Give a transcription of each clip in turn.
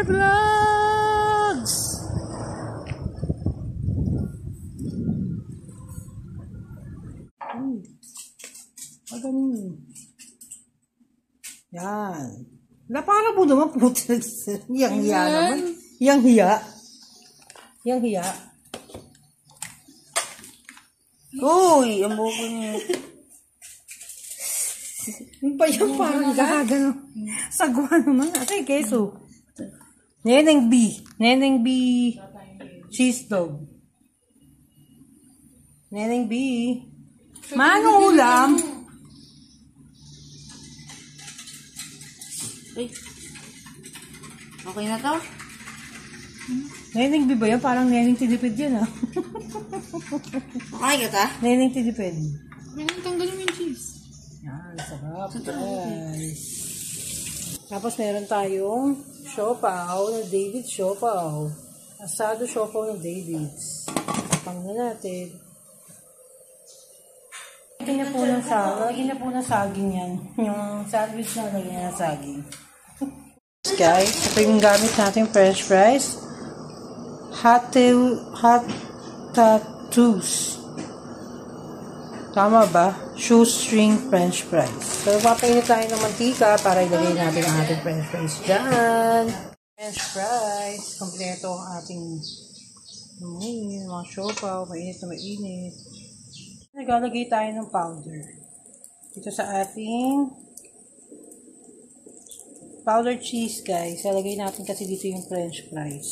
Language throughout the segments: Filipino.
Vlogs! Magaling. Yan. Napaka po naman po. Yang hiya naman. Yang hiya. Yang hiya. Uy, ang buko niya. Yung pa yung parang gagano. Sagwa naman. Asa yung keso? Neneng B. Neneng B. Cheese dog. Neneng B. Manong ulam. Uy. Okay na to? Neneng B ba yan? Parang neneng tidipid yan ah. Okay ka ta? Neneng tidipid. Neneng tanggalin mo yung cheese. Yan, sarap guys. Tapos meron tayong siopaw na David siopaw. Asado siopaw na David's. Pang na natin. Lagyan na po ng saging yan. Yung sandwich na lagyan na saging. Guys, ito yung gamit natin french fries. Hot tattoos. Tama ba? Shoestring french fries. So, papainit tayo ng mantika para ilagay natin ang ating french fries dyan. French fries. Kompleto ang ating mga siopaw. Mainit na mainit. Naglalagay tayo ng powder. Dito sa ating powder cheese, guys. Lalagay natin kasi dito yung french fries.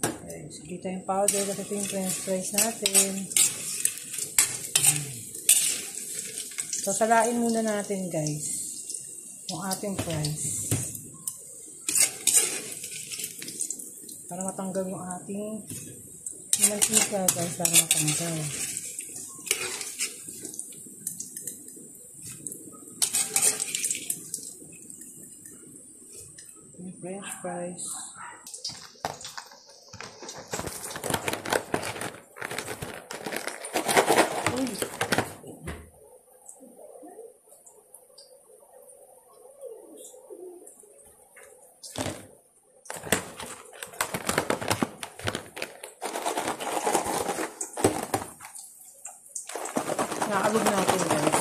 Okay, so dito yung powder kasi ito yung french fries natin. So, salain muna natin, guys, yung ating fries. Para matanggal yung ating mantika, guys, para matanggal. French fries. Naalog natin, guys.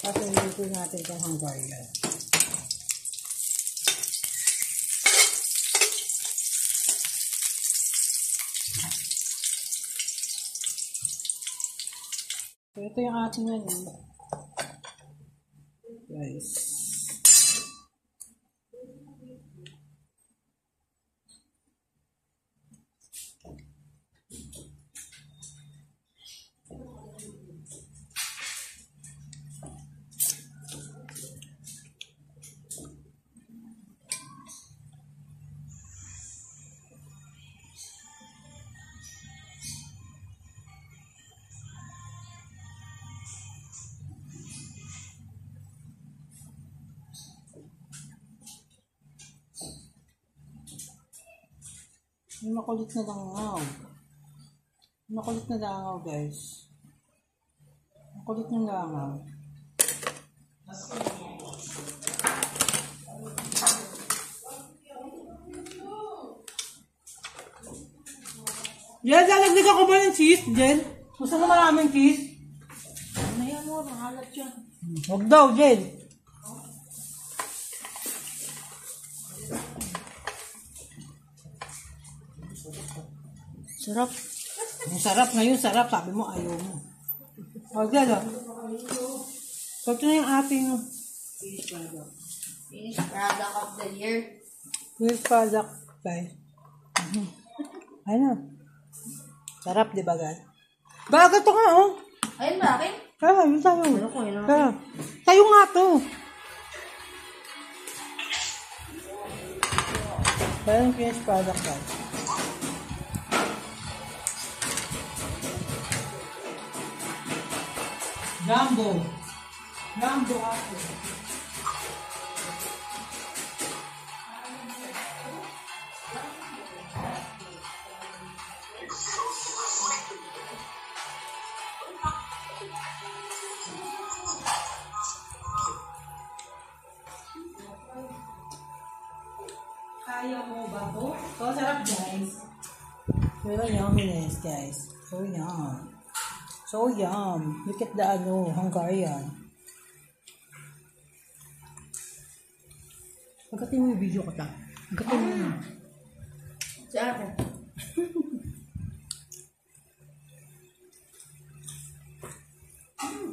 Tapos nilito natin itong Hungarian. So, ito yung ating ano. Guys. Yung makulit na langaw. Makulit na langaw, guys. Makulit na langaw. Jen, lalagdagan ko ba ng cheese, Jen? Gusto mo maraming cheese? Mamaya mo, mahalat yan. Huwag daw, Jen. Sarap. Ang sarap ngayon, sarap. Sabi mo, ayaw mo. O, Jen, o. So, ito na yung ating Finished product of the year. finished product, guys. Ano? Sarap, di ba, guys? Bagat to nga, oh. Ayun ba akin? Kaya, yun tayo. Ano ko, yun Kaya, tayo nga to. Kaya yung finished product, guys. Jumbo. Jumbo ako. Kaya mo ba to? So, sarap guys. Pero yumminess guys. So yum. So yum. Look at the Hungarian. Pagkatin mo yung video ko ta. Pagkatin mo. Sa akin.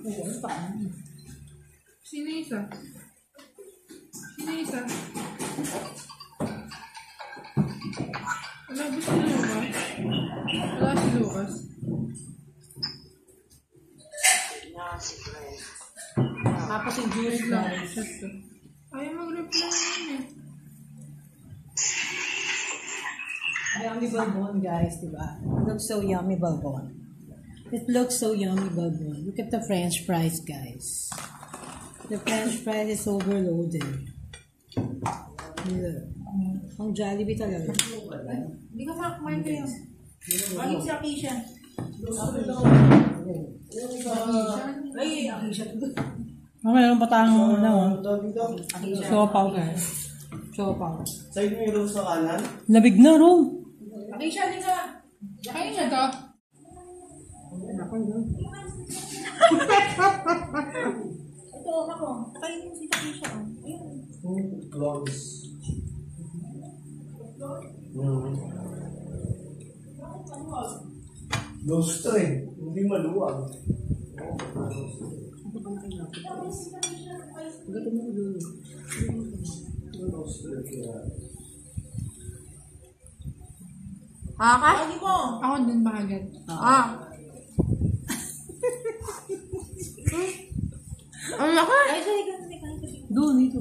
Ano pa? Sino isa? Sino isa? Wala ba si Lucas? Wala si Lucas. Tapos yung juice guys. Ayaw mag-reply yun eh. Yummy balbon guys, diba? It looks so yummy balbon. It looks so yummy balbon. Look at the French fries guys. The French fries is overloaded. Look. Ang Jollibee talaga. Hindi ka makakumain kayo. Bakit si Akisha? Ay, Akisha. Meron pa tayong siopaw guys. Siopaw. Side mo yung roll sa kanan? Labig na, Ro. Akisha, din ka. Kain na to. Ito, ako. Kain mo si Akisha. Ayun. Close. Close to eh. Hindi maluwag. Haka? Lagi mo. Ako din bahagat. Ang laki. Ay, sorry ka. Doon, dito.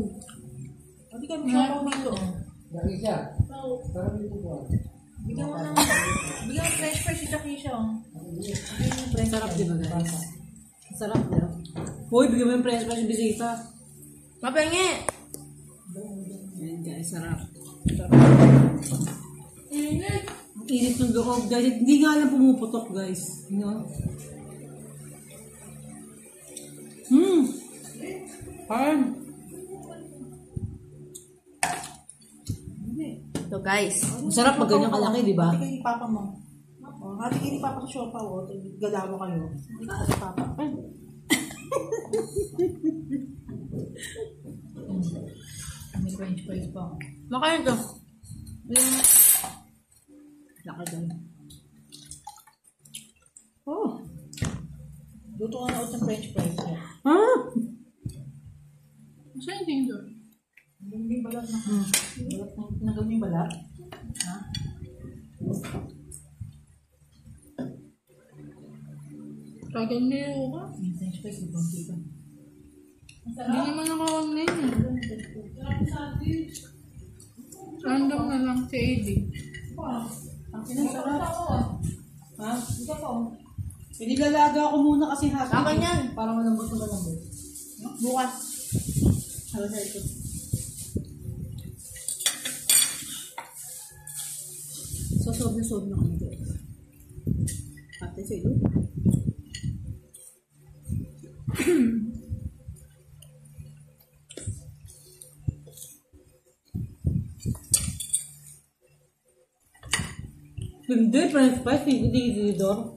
Hindi kami siya dito. Bigyan mo ng... Bigyan mo fresh fresh si Akisha. Sarap di ba guys? Sarap di ba? Uy, bigyan mo yung French fries bisita. Mapengi! Ayan guys, sarap. Init! Ang init ng loob guys. Hindi nga lang pumuputok guys. You know? Parang. Ito guys. Masarap pag ganyan kalaki, di ba? Hati kayo ni Papa mo. Hati kayo ni Papa sa siopa. Galaw kayo. Hindi ka sa Papa. May French fries pa. Makain ito. Laki doon. Oh. Luto ka na ulit ng French fries. Ah! Saan yung tingin doon? Hindi balat na. Balat na. Tinagawin yung balat? Ha? Tagal niyo ka. Yung French fries, di ba? Hindi naman naka-online eh. Random na lang si AD. Ang sarap. Ha? Pinilalaga ako muna kasi hati. Akin yan. Para malambot na malambot. Bukas. Hala sa ito. So, sob na kami dito. Pati sa ilo. Hindi, French fries. Hindi dito.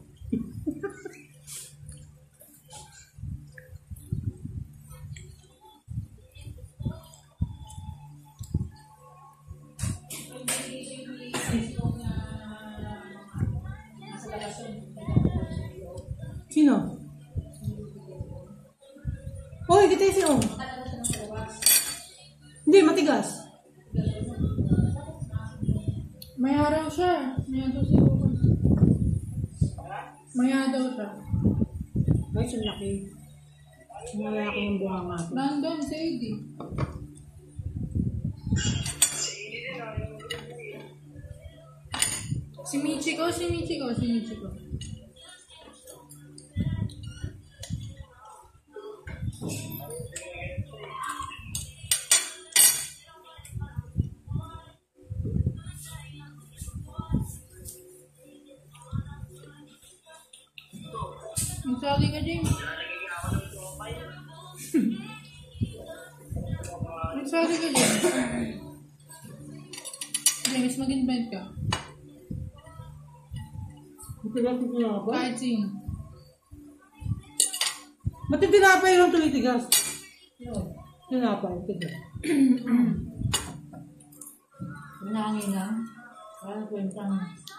Sino? Hoy, kita si Ong. Hindi, matigas. Maya daw siya. Maya daw si Lucas. Maya daw siya. Guys, ang laki. Ang lalaki ng buha nga. Random si AD. Si Michiko. Magsali ka, James. Magsali ka, James. James, mag-invent ka. Matigas yung tinapay. Kahit sino. Ba't yung tinapay yung tumitigas? Tinapay, tigas. Nanginan. Parang kwentang.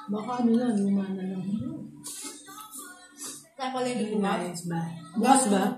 Baka ano yan, lumana lang. Saan ko lang yung bukas? Gas ba?